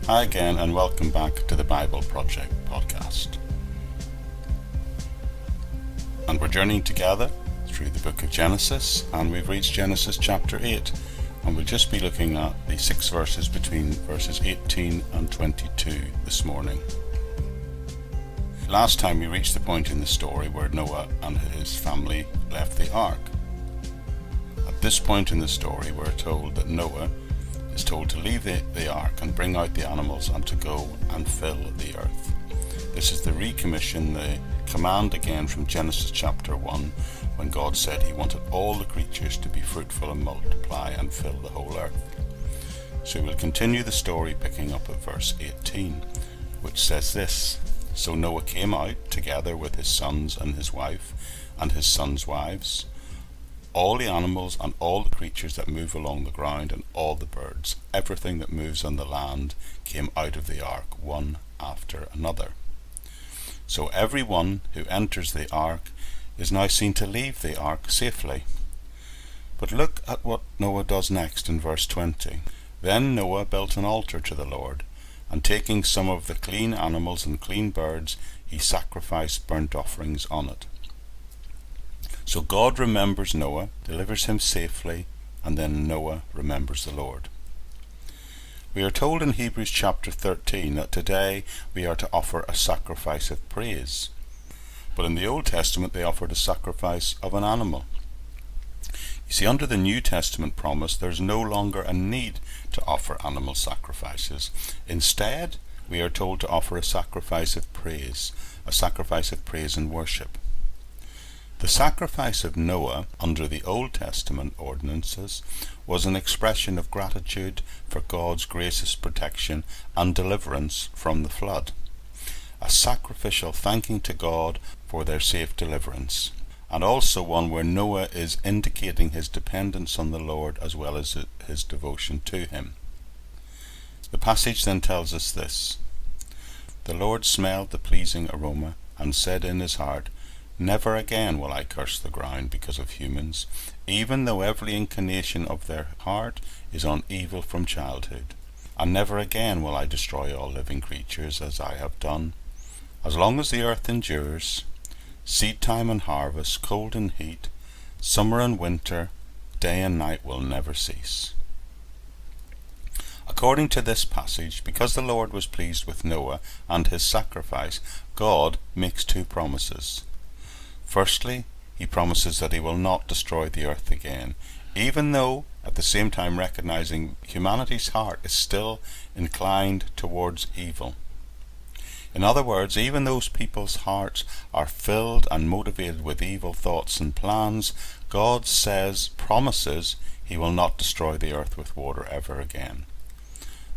Hi again, and welcome back to the Bible Project podcast. And we're journeying together through the book of Genesis, and we've reached Genesis chapter 8, and we'll just be looking at the 6 verses between verses 18 and 22 this morning. Last time we reached the point in the story where Noah and his family left the ark. At this point in the story, we're told that Noah is told to leave the ark and bring out the animals and to go and fill the earth. This is the recommission, the command again from Genesis chapter 1, when God said he wanted all the creatures to be fruitful and multiply and fill the whole earth. So we'll continue the story picking up at verse 18, which says this: So Noah came out together with his sons and his wife and his sons' wives, all the animals and all the creatures that move along the ground and all the birds, everything that moves on the land came out of the ark, one after another. So every one who enters the ark is now seen to leave the ark safely. But look at what Noah does next in verse 20. Then Noah built an altar to the Lord, and taking some of the clean animals and clean birds, he sacrificed burnt offerings on it. So God remembers Noah, delivers him safely, and then Noah remembers the Lord. We are told in Hebrews chapter 13 that today we are to offer a sacrifice of praise. But in the Old Testament they offered a sacrifice of an animal. You see, under the New Testament promise, there's no longer a need to offer animal sacrifices. Instead, we are told to offer a sacrifice of praise and worship. The sacrifice of Noah under the Old Testament ordinances was an expression of gratitude for God's gracious protection and deliverance from the flood, a sacrificial thanking to God for their safe deliverance, and also one where Noah is indicating his dependence on the Lord as well as his devotion to him. The passage then tells us this: The Lord smelled the pleasing aroma and said in his heart, Never again will I curse the ground because of humans, even though every inclination of their heart is on evil from childhood. And never again will I destroy all living creatures as I have done. As long as the earth endures, seedtime and harvest, cold and heat, summer and winter, day and night will never cease. According to this passage, because the Lord was pleased with Noah and his sacrifice, God makes 2 promises. Firstly, he promises that he will not destroy the earth again, even though at the same time recognizing humanity's heart is still inclined towards evil. In other words, even though people's hearts are filled and motivated with evil thoughts and plans, God promises he will not destroy the earth with water ever again.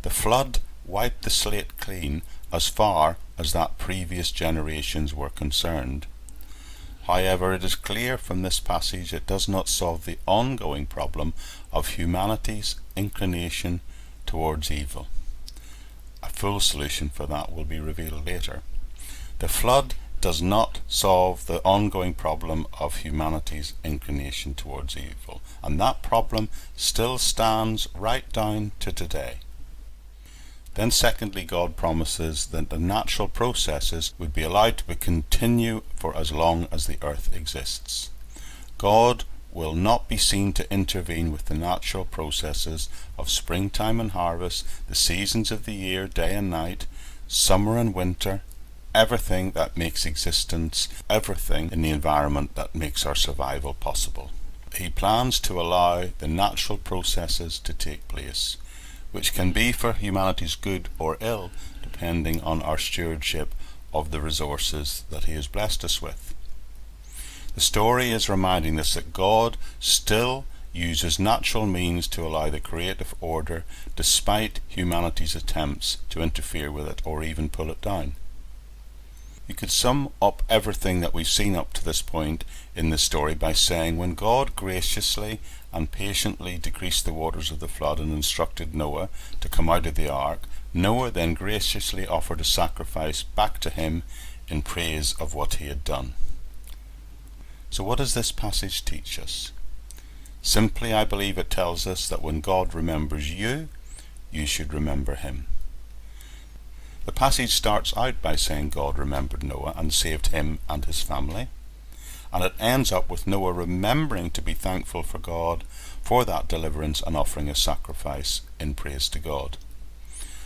The flood wiped the slate clean as far as that previous generations were concerned. However, it is clear from this passage it does not solve the ongoing problem of humanity's inclination towards evil. A full solution for that will be revealed later. The flood does not solve the ongoing problem of humanity's inclination towards evil, and that problem still stands right down to today. Then secondly, God promises that the natural processes would be allowed to continue for as long as the earth exists. God will not be seen to intervene with the natural processes of springtime and harvest, the seasons of the year, day and night, summer and winter, everything that makes existence, everything in the environment that makes our survival possible. He plans to allow the natural processes to take place, which can be for humanity's good or ill, depending on our stewardship of the resources that he has blessed us with. The story is reminding us that God still uses natural means to allow the creative order, despite humanity's attempts to interfere with it or even pull it down. You could sum up everything that we've seen up to this point in the story by saying, when God graciously and patiently decreased the waters of the flood and instructed Noah to come out of the ark, Noah then graciously offered a sacrifice back to him in praise of what he had done. So what does this passage teach us? Simply, I believe it tells us that when God remembers you, you should remember him. The passage starts out by saying God remembered Noah and saved him and his family. And it ends up with Noah remembering to be thankful for God for that deliverance and offering a sacrifice in praise to God.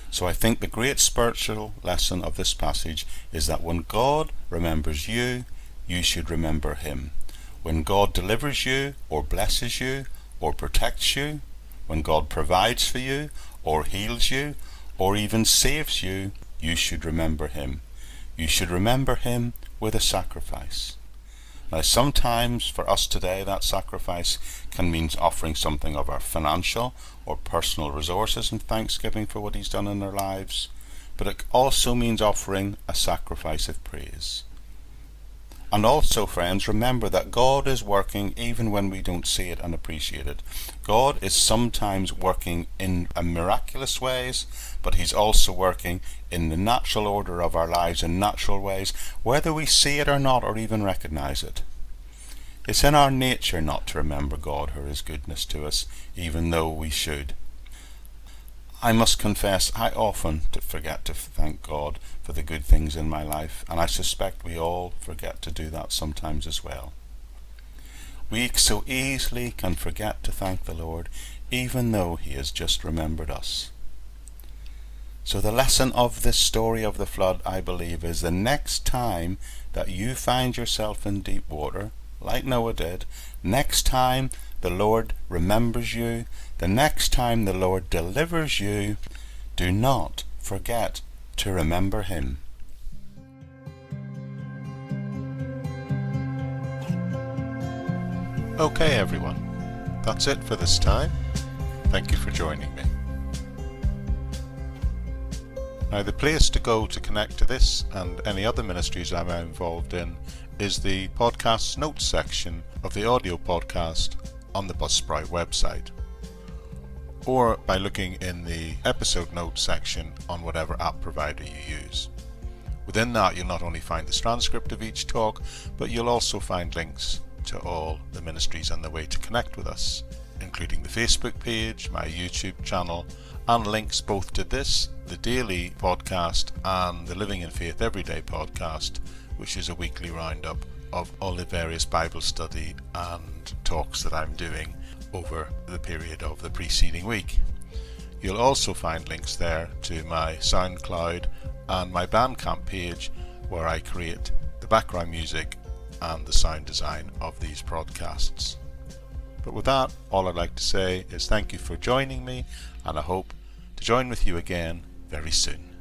So I think the great spiritual lesson of this passage is that when God remembers you, you should remember him. When God delivers you or blesses you or protects you, when God provides for you or heals you or even saves you, you should remember him. You should remember him with a sacrifice. Now sometimes for us today that sacrifice can mean offering something of our financial or personal resources in thanksgiving for what he's done in our lives, but it also means offering a sacrifice of praise. And also, friends, remember that God is working even when we don't see it and appreciate it. God is sometimes working in miraculous ways, but he's also working in the natural order of our lives in natural ways, whether we see it or not or even recognize it. It's in our nature not to remember God or his goodness to us, even though we should. I must confess, I often forget to thank God for the good things in my life, and I suspect we all forget to do that sometimes as well. We so easily can forget to thank the Lord, even though he has just remembered us. So the lesson of this story of the flood, I believe, is the next time that you find yourself in deep water, like Noah did, next time the Lord remembers you, the next time the Lord delivers you, do not forget to remember him. Okay everyone, that's it for this time. Thank you for joining me. Now the place to go to connect to this and any other ministries I'm involved in is the podcast notes section of the audio podcast on the Buzzsprout website, or by looking in the episode notes section on whatever app provider you use. Within that you'll not only find the transcript of each talk, but you'll also find links to all the ministries and the way to connect with us, including the Facebook page, my YouTube channel, and links both to this, the daily podcast, and the Living in Faith Everyday podcast, which is a weekly roundup of all the various Bible study and talks that I'm doing over the period of the preceding week. You'll also find links there to my SoundCloud and my Bandcamp page, where I create the background music and the sound design of these podcasts. But with that, all I'd like to say is thank you for joining me, and I hope to join with you again very soon.